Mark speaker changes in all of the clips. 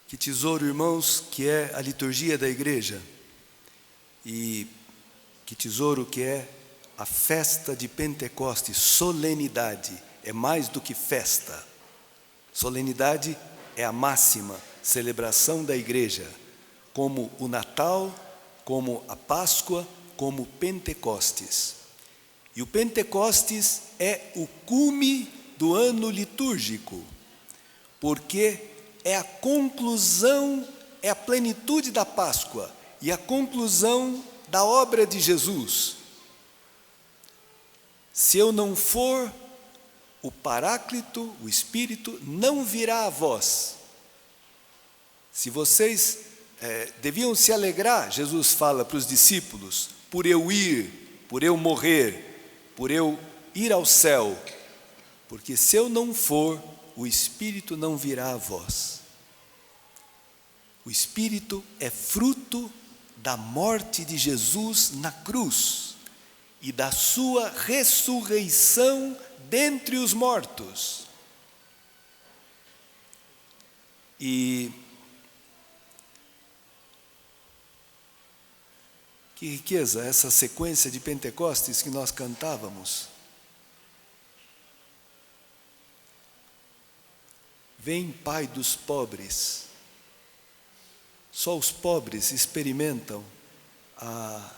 Speaker 1: Que tesouro, irmãos, que é a liturgia da igreja. E que tesouro que é a festa de Pentecostes, solenidade. É mais do que festa. Solenidade é a máxima celebração da igreja, como o Natal, como a Páscoa, como o Pentecostes. E o Pentecostes é o cume do ano litúrgico, porque é a conclusão, é a plenitude da Páscoa e a conclusão da obra de Jesus. Se eu não for, o Paráclito, o Espírito, não virá a vós. Se vocês deviam se alegrar, Jesus fala para os discípulos, por eu ir, por eu morrer, por eu ir ao céu, porque se eu não for, o Espírito não virá a vós. O Espírito é fruto da morte de Jesus na cruz e da sua ressurreição dentre os mortos. E que riqueza essa sequência de Pentecostes que nós cantávamos. Vem, Pai dos pobres. Só os pobres experimentam a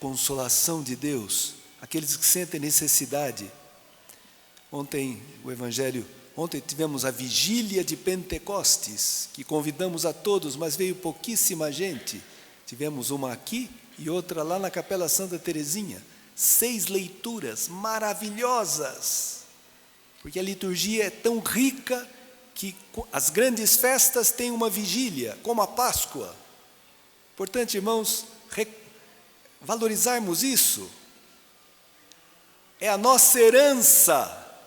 Speaker 1: consolação de Deus, aqueles que sentem necessidade. Ontem tivemos a vigília de Pentecostes, que convidamos a todos, mas veio pouquíssima gente. Tivemos uma aqui e outra lá na Capela Santa Teresinha. 6 leituras maravilhosas, porque a liturgia é tão rica que as grandes festas têm uma vigília, como a Páscoa. Portanto, irmãos, valorizarmos isso. É a nossa herança.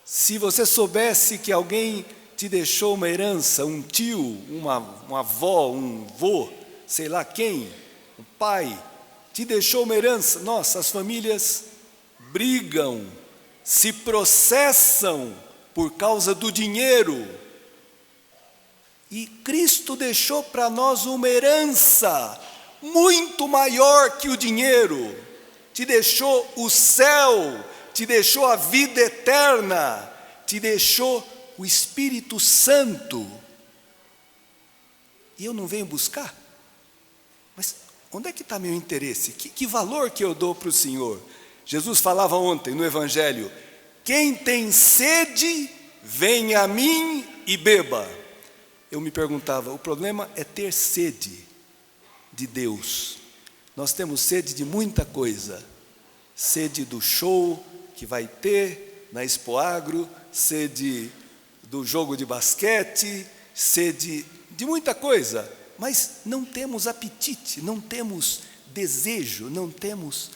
Speaker 1: Se você soubesse que alguém te deixou uma herança, um tio, uma avó, um vô, sei lá quem, um pai, te deixou uma herança. Nossa, as famílias brigam, se processam por causa do dinheiro. E Cristo deixou para nós uma herança muito maior que o dinheiro. Te deixou o céu, te deixou a vida eterna, te deixou o Espírito Santo. E eu não venho buscar? Mas onde é que está meu interesse? Que valor que eu dou para o Senhor? Jesus falava ontem no Evangelho, quem tem sede, venha a mim e beba. Eu me perguntava, o problema é ter sede de Deus. Nós temos sede de muita coisa. Sede do show que vai ter na Expoagro, sede do jogo de basquete, sede de muita coisa. Mas não temos apetite, não temos desejo, não temos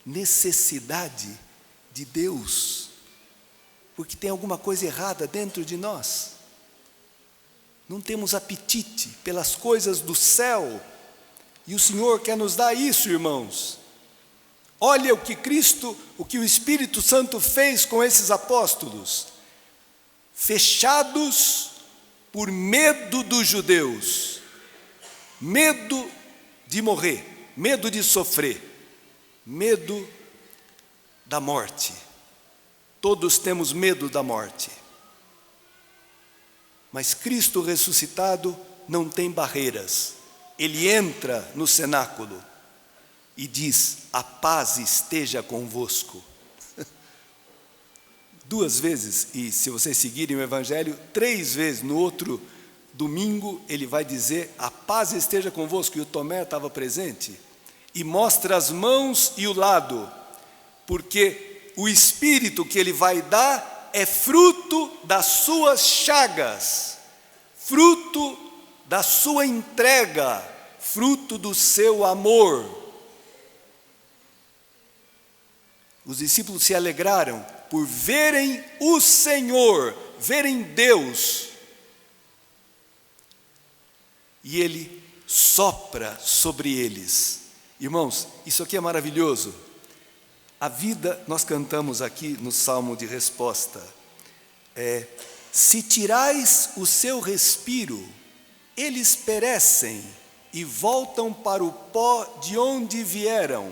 Speaker 1: necessidade de Deus, porque tem alguma coisa errada dentro de nós. Não temos apetite pelas coisas do céu, e o Senhor quer nos dar isso, irmãos. Olha o que o Espírito Santo fez com esses apóstolos, fechados por medo dos judeus, medo de morrer, medo de sofrer, medo da morte. Todos temos medo da morte. Mas Cristo ressuscitado não tem barreiras. Ele entra no cenáculo e diz, a paz esteja convosco. 2 vezes, e se vocês seguirem o Evangelho, 3 vezes, no outro domingo, ele vai dizer, a paz esteja convosco, e o Tomé estava presente, e mostra as mãos e o lado, porque o Espírito que ele vai dar é fruto das suas chagas, fruto da sua entrega, fruto do seu amor. Os discípulos se alegraram por verem o Senhor, verem Deus. E Ele sopra sobre eles. Irmãos, isso aqui é maravilhoso. A vida, nós cantamos aqui no Salmo de Resposta, Se tirais o seu respiro, eles perecem e voltam para o pó de onde vieram.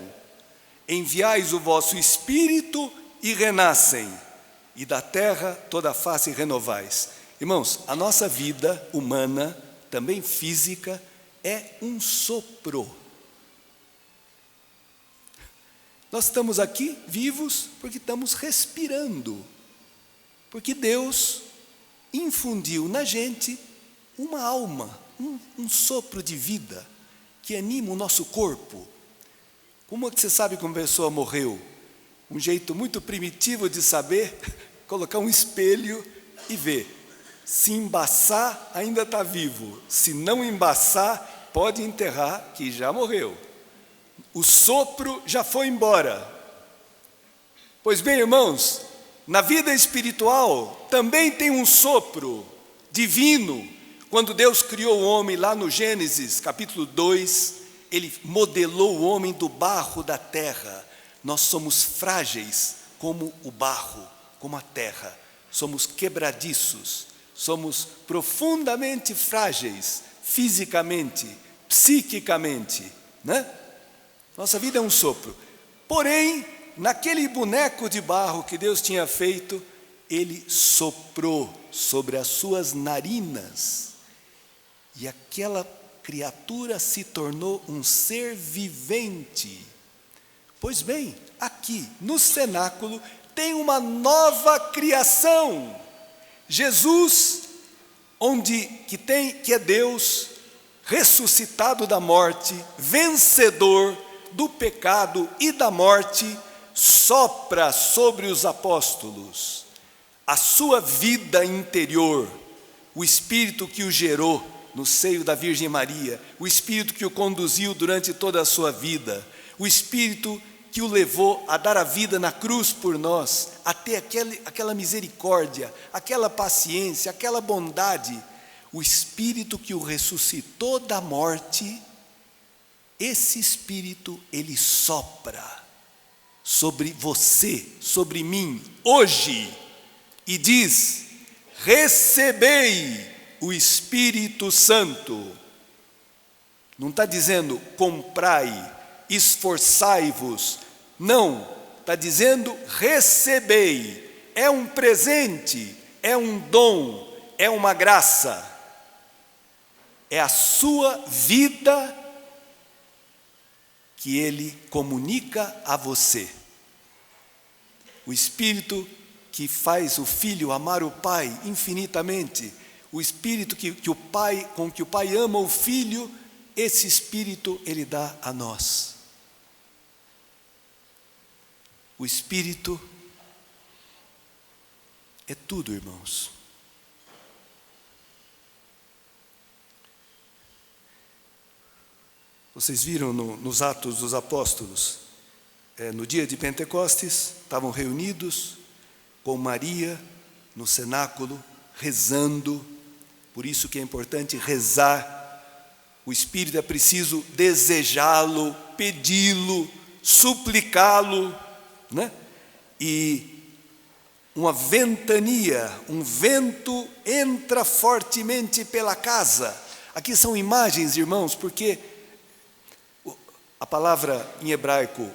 Speaker 1: Enviais o vosso espírito e renascem, e da terra toda a face renovais. Irmãos, a nossa vida humana, também física, é um sopro. Nós estamos aqui vivos porque estamos respirando, porque Deus infundiu na gente uma alma, um sopro de vida que anima o nosso corpo. Como é que você sabe que uma pessoa morreu? Um jeito muito primitivo de saber, colocar um espelho e ver. Se embaçar, ainda está vivo. Se não embaçar, pode enterrar, que já morreu. O sopro já foi embora. Pois bem, irmãos, na vida espiritual também tem um sopro divino. Quando Deus criou o homem lá no Gênesis, capítulo 2, Ele modelou o homem do barro da terra. Nós somos frágeis como o barro, como a terra. Somos quebradiços, somos profundamente frágeis, fisicamente, psiquicamente, né? Nossa vida é um sopro. Porém, naquele boneco de barro que Deus tinha feito, Ele soprou sobre as suas narinas. E aquela criatura se tornou um ser vivente. Pois bem, aqui no cenáculo tem uma nova criação. Jesus, que é Deus, ressuscitado da morte, vencedor do pecado e da morte, sopra sobre os apóstolos a sua vida interior, o Espírito que o gerou no seio da Virgem Maria, o Espírito que o conduziu durante toda a sua vida, o Espírito que o levou a dar a vida na cruz por nós, a ter aquela misericórdia, aquela paciência, aquela bondade, o Espírito que o ressuscitou da morte. Esse Espírito, Ele sopra sobre você, sobre mim, hoje, e diz: recebei o Espírito Santo. Não está dizendo comprai, esforçai-vos. Não, está dizendo recebei. É um presente, é um dom, é uma graça. É a sua vida que Ele comunica a você. O Espírito que faz o Filho amar o Pai infinitamente, o Espírito com que o Pai ama o Filho, esse Espírito Ele dá a nós. O Espírito é tudo, irmãos. Vocês viram nos Atos dos Apóstolos, no dia de Pentecostes, estavam reunidos com Maria no cenáculo, rezando. Por isso que é importante rezar. O Espírito é preciso desejá-lo, pedi-lo, suplicá-lo, né? E uma ventania, um vento entra fortemente pela casa. Aqui são imagens, irmãos, porque a palavra em hebraico,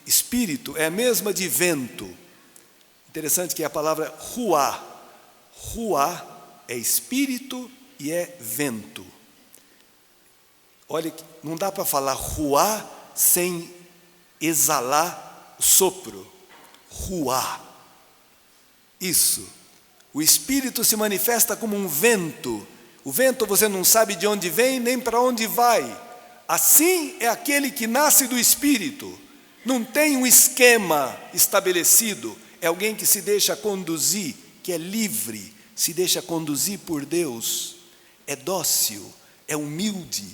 Speaker 1: espírito, é a mesma de vento. Interessante que é a palavra ruá. Ruá é espírito e é vento. Olha, não dá para falar ruá sem exalar sopro. Ruá. Isso. O Espírito se manifesta como um vento. O vento você não sabe de onde vem nem para onde vai. Assim é aquele que nasce do Espírito. Não tem um esquema estabelecido. É alguém que se deixa conduzir, que é livre, se deixa conduzir por Deus. É dócil, é humilde.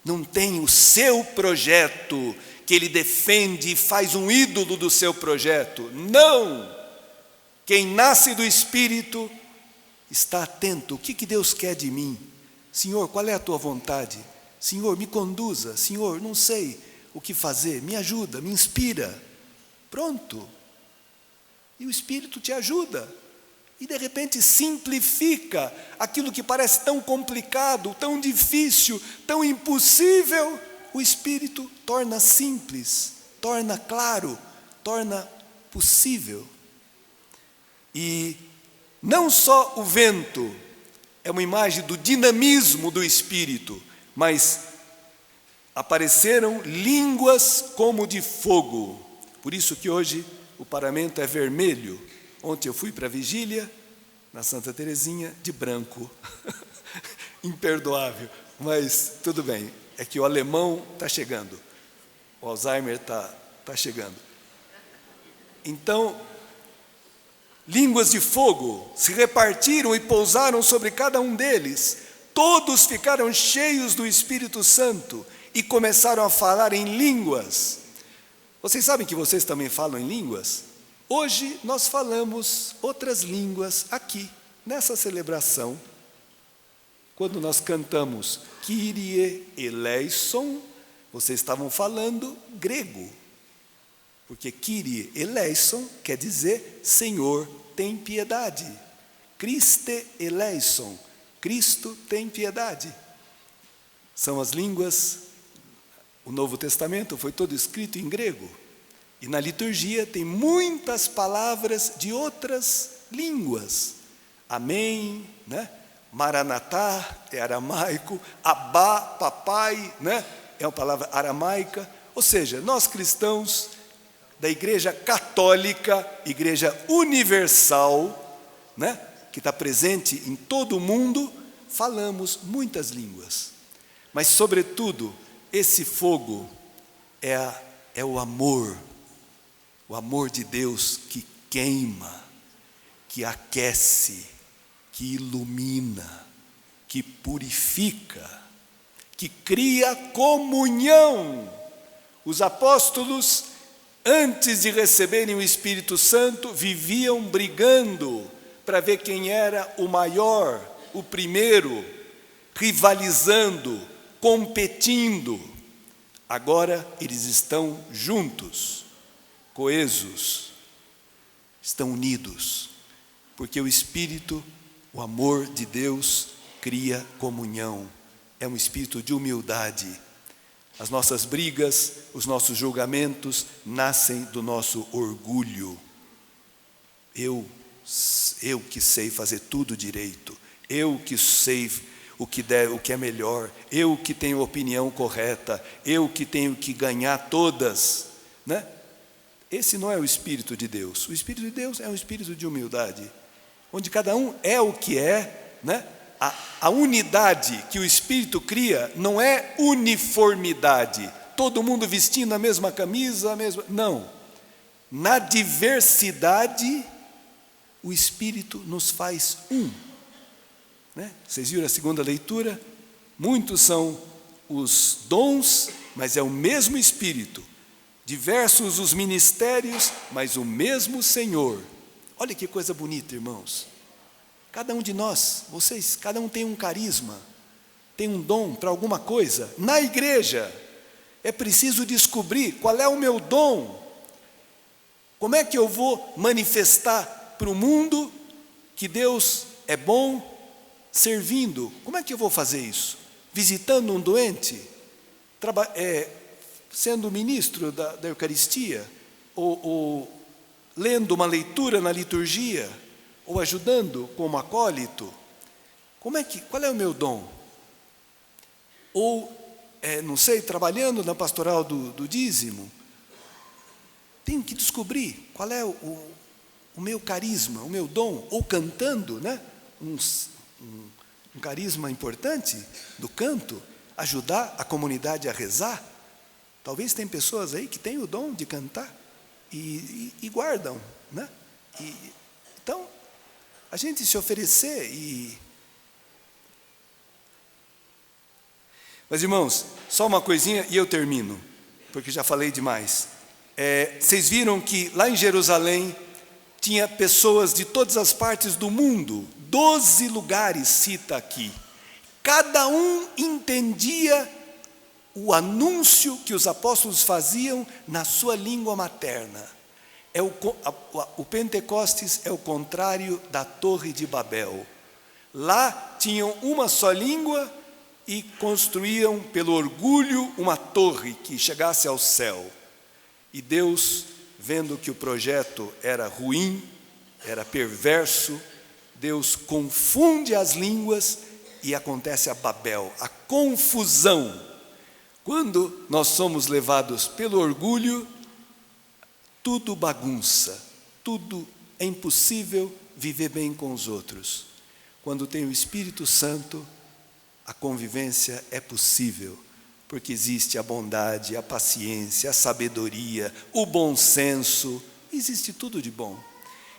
Speaker 1: Não tem o seu projeto que ele defende e faz um ídolo do seu projeto. Não! Quem nasce do Espírito está atento. O que Deus quer de mim? Senhor, qual é a tua vontade? Senhor, me conduza. Senhor, não sei o que fazer. Me ajuda, me inspira. Pronto. E o Espírito te ajuda. E de repente simplifica aquilo que parece tão complicado, tão difícil, tão impossível. O Espírito torna simples, torna claro, torna possível. E não só o vento é uma imagem do dinamismo do Espírito, mas apareceram línguas como de fogo. Por isso que hoje o paramento é vermelho. Ontem eu fui para a vigília, na Santa Teresinha, de branco. Imperdoável, mas tudo bem. É que o alemão está chegando. O Alzheimer está chegando. Então, línguas de fogo se repartiram e pousaram sobre cada um deles. Todos ficaram cheios do Espírito Santo e começaram a falar em línguas. Vocês sabem que vocês também falam em línguas? Hoje nós falamos outras línguas aqui, nessa celebração. Quando nós cantamos Kyrie eleison, vocês estavam falando grego. Porque Kyrie eleison quer dizer Senhor, tem piedade. Christe eleison, Cristo tem piedade. São as línguas, o Novo Testamento foi todo escrito em grego. E na liturgia tem muitas palavras de outras línguas. Amém, né? Maranatá é aramaico, Abá, papai, né? É uma palavra aramaica. Ou seja, nós cristãos da Igreja Católica, Igreja Universal, né? Que está presente em todo o mundo, falamos muitas línguas. Mas, sobretudo, esse fogo é o amor de Deus que queima, que aquece, que ilumina, que purifica, que cria comunhão. Os apóstolos, antes de receberem o Espírito Santo, viviam brigando para ver quem era o maior, o primeiro, rivalizando, competindo. Agora eles estão juntos, coesos, estão unidos, porque o Espírito, o amor de Deus, cria comunhão. É um espírito de humildade. As nossas brigas, os nossos julgamentos nascem do nosso orgulho. Eu que sei fazer tudo direito, eu que sei o que é melhor, eu que tenho a opinião correta, eu que tenho que ganhar todas, né? Esse não é o Espírito de Deus. O Espírito de Deus é um espírito de humildade, onde cada um é o que é, né? A unidade que o Espírito cria não é uniformidade, todo mundo vestindo a mesma camisa, não. Na diversidade, o Espírito nos faz um. Né? Vocês viram a segunda leitura? Muitos são os dons, mas é o mesmo Espírito. Diversos os ministérios, mas o mesmo Senhor. Olha que coisa bonita, irmãos. Cada um de nós, vocês, cada um tem um carisma, tem um dom para alguma coisa. Na igreja, é preciso descobrir qual é o meu dom. Como é que eu vou manifestar para o mundo que Deus é bom, servindo? Como é que eu vou fazer isso? Visitando um doente? Sendo ministro da Eucaristia? Ou lendo uma leitura na liturgia? Ou ajudando como acólito? Qual é o meu dom? Ou, não sei, trabalhando na pastoral do dízimo? Tenho que descobrir qual é o meu carisma, o meu dom. Ou cantando, né? Um carisma importante do canto, ajudar a comunidade a rezar. Talvez tem pessoas aí que têm o dom de cantar e guardam, né? Então, a gente se oferecer Mas, irmãos, só uma coisinha e eu termino, porque já falei demais. Vocês viram que lá em Jerusalém tinha pessoas de todas as partes do mundo, 12 lugares cita aqui. Cada um entendia o anúncio que os apóstolos faziam na sua língua materna. o Pentecostes é o contrário da Torre de Babel. Lá tinham uma só língua e construíam pelo orgulho uma torre que chegasse ao céu. E Deus, vendo que o projeto era ruim, era perverso, Deus confunde as línguas e acontece a Babel, a confusão. Quando nós somos levados pelo orgulho, tudo bagunça, tudo é impossível viver bem com os outros. Quando tem o Espírito Santo, a convivência é possível, porque existe a bondade, a paciência, a sabedoria, o bom senso, existe tudo de bom.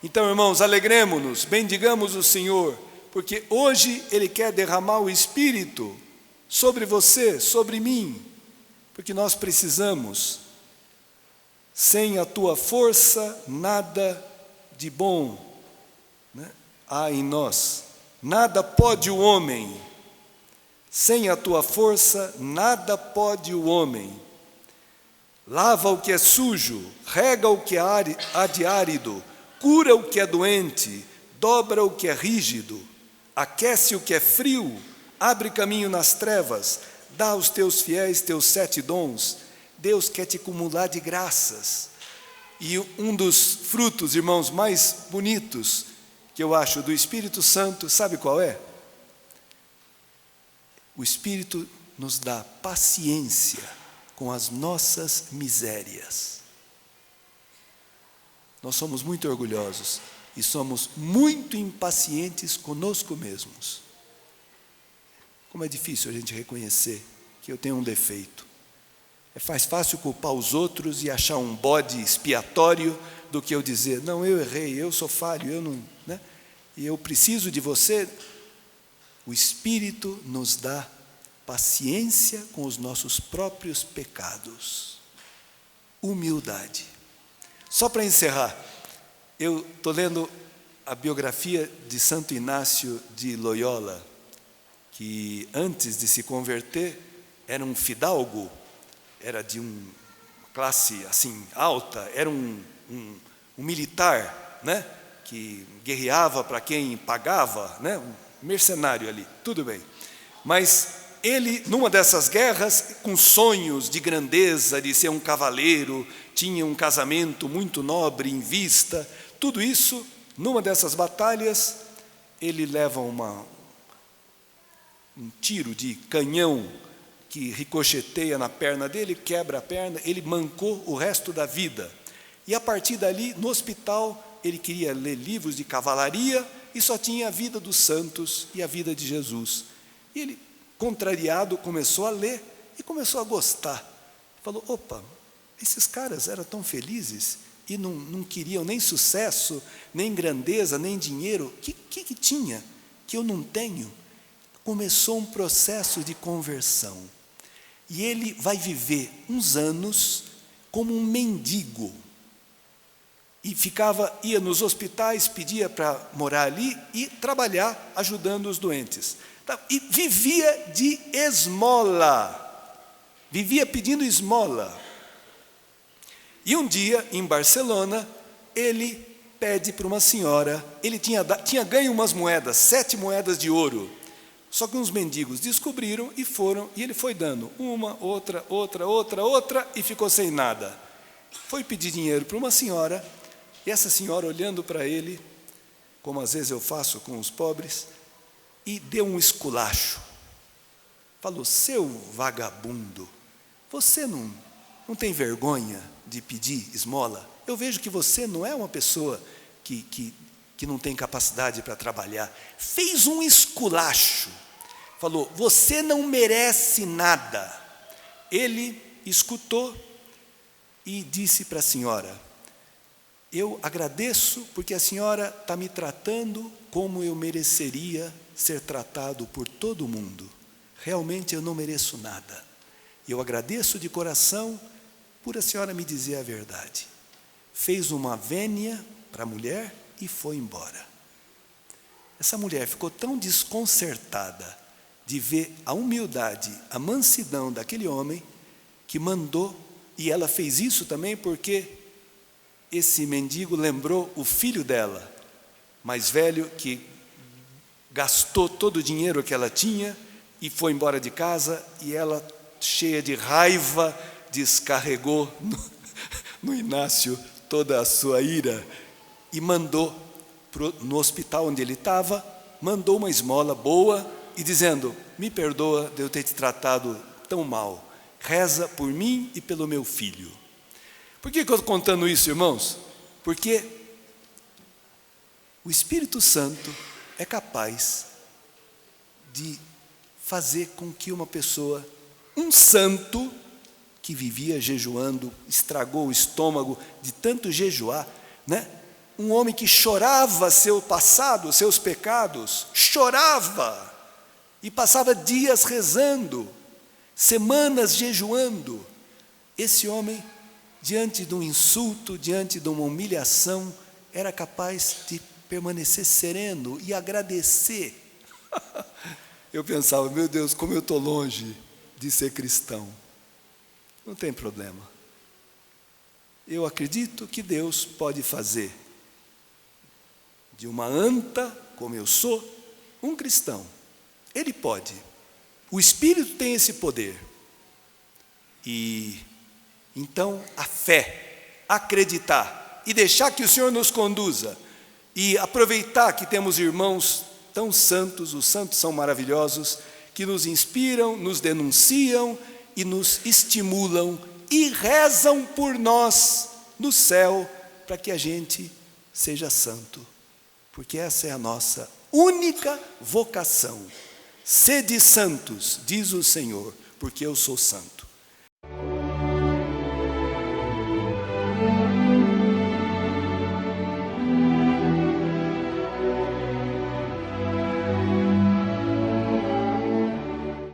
Speaker 1: Então, irmãos, alegremo-nos, bendigamos o Senhor, porque hoje Ele quer derramar o Espírito sobre você, sobre mim, porque nós precisamos. Sem a tua força, nada de bom, né, há em nós. Nada pode o homem. Sem a tua força, nada pode o homem. Lava o que é sujo, rega o que há de árido, cura o que é doente, dobra o que é rígido, aquece o que é frio, abre caminho nas trevas, dá aos teus fiéis teus 7 dons. Deus quer te acumular de graças. E um dos frutos, irmãos, mais bonitos que eu acho do Espírito Santo, sabe qual é? O Espírito nos dá paciência com as nossas misérias. Nós somos muito orgulhosos e somos muito impacientes conosco mesmos. Como é difícil a gente reconhecer que eu tenho um defeito. É mais fácil culpar os outros e achar um bode expiatório do que eu dizer, não, eu errei, eu sou falho, eu não, né? E eu preciso de você. O Espírito nos dá paciência com os nossos próprios pecados. Humildade. Só para encerrar, eu estou lendo a biografia de Santo Inácio de Loyola, que antes de se converter era um fidalgo, era de uma classe assim alta, era um militar, né, que guerreava para quem pagava, né, um mercenário ali, tudo bem. Mas ele, numa dessas guerras, com sonhos de grandeza, de ser um cavaleiro, tinha um casamento muito nobre em vista, tudo isso, numa dessas batalhas, ele leva um tiro de canhão que ricocheteia na perna dele, quebra a perna, ele mancou o resto da vida. E a partir dali, no hospital, ele queria ler livros de cavalaria e só tinha a vida dos santos e a vida de Jesus. E ele, contrariado, começou a ler e começou a gostar. Falou, opa, esses caras eram tão felizes e não queriam nem sucesso, nem grandeza, nem dinheiro. O que tinha que eu não tenho? Começou um processo de conversão. E ele vai viver uns anos como um mendigo. E ia nos hospitais, pedia para morar ali e trabalhar ajudando os doentes. E vivia de esmola. Vivia pedindo esmola. E um dia, em Barcelona, ele pede para uma senhora, ele tinha ganho umas moedas, 7 moedas de ouro. Só que uns mendigos descobriram e foram, e ele foi dando uma, outra, e ficou sem nada. Foi pedir dinheiro para uma senhora, e essa senhora, olhando para ele, como às vezes eu faço com os pobres, e deu um esculacho. Falou, seu vagabundo, você não tem vergonha de pedir esmola? Eu vejo que você não é uma pessoa que não tem capacidade para trabalhar. Fez um esculacho. Falou, você não merece nada. Ele escutou e disse para a senhora, eu agradeço porque a senhora está me tratando como eu mereceria ser tratado por todo mundo. Realmente eu não mereço nada. Eu agradeço de coração por a senhora me dizer a verdade. Fez uma vênia para a mulher e foi embora. Essa mulher ficou tão desconcertada de ver a humildade, a mansidão daquele homem, que mandou, e ela fez isso também porque esse mendigo lembrou o filho dela, mais velho, que gastou todo o dinheiro que ela tinha e foi embora de casa, e ela, cheia de raiva, descarregou no Inácio toda a sua ira e mandou no hospital onde ele estava, mandou uma esmola boa e dizendo: me perdoa de eu ter te tratado tão mal, reza por mim e pelo meu filho. Por que eu estou contando isso, irmãos? Porque o Espírito Santo é capaz de fazer com que uma pessoa, um santo que vivia jejuando, estragou o estômago de tanto jejuar, né? Um homem que chorava seu passado, seus pecados, chorava e passava dias rezando, semanas jejuando. Esse homem, diante de um insulto, diante de uma humilhação, era capaz de permanecer sereno e agradecer. Eu pensava: meu Deus, como eu estou longe de ser cristão. Não tem problema. Eu acredito que Deus pode fazer de uma anta, como eu sou, um cristão. Ele pode. O Espírito tem esse poder. E então a fé, acreditar e deixar que o Senhor nos conduza e aproveitar que temos irmãos tão santos, os santos são maravilhosos, que nos inspiram, nos denunciam e nos estimulam e rezam por nós no céu, para que a gente seja santo, porque essa é a nossa única vocação. Sede santos, diz o Senhor, porque eu sou santo.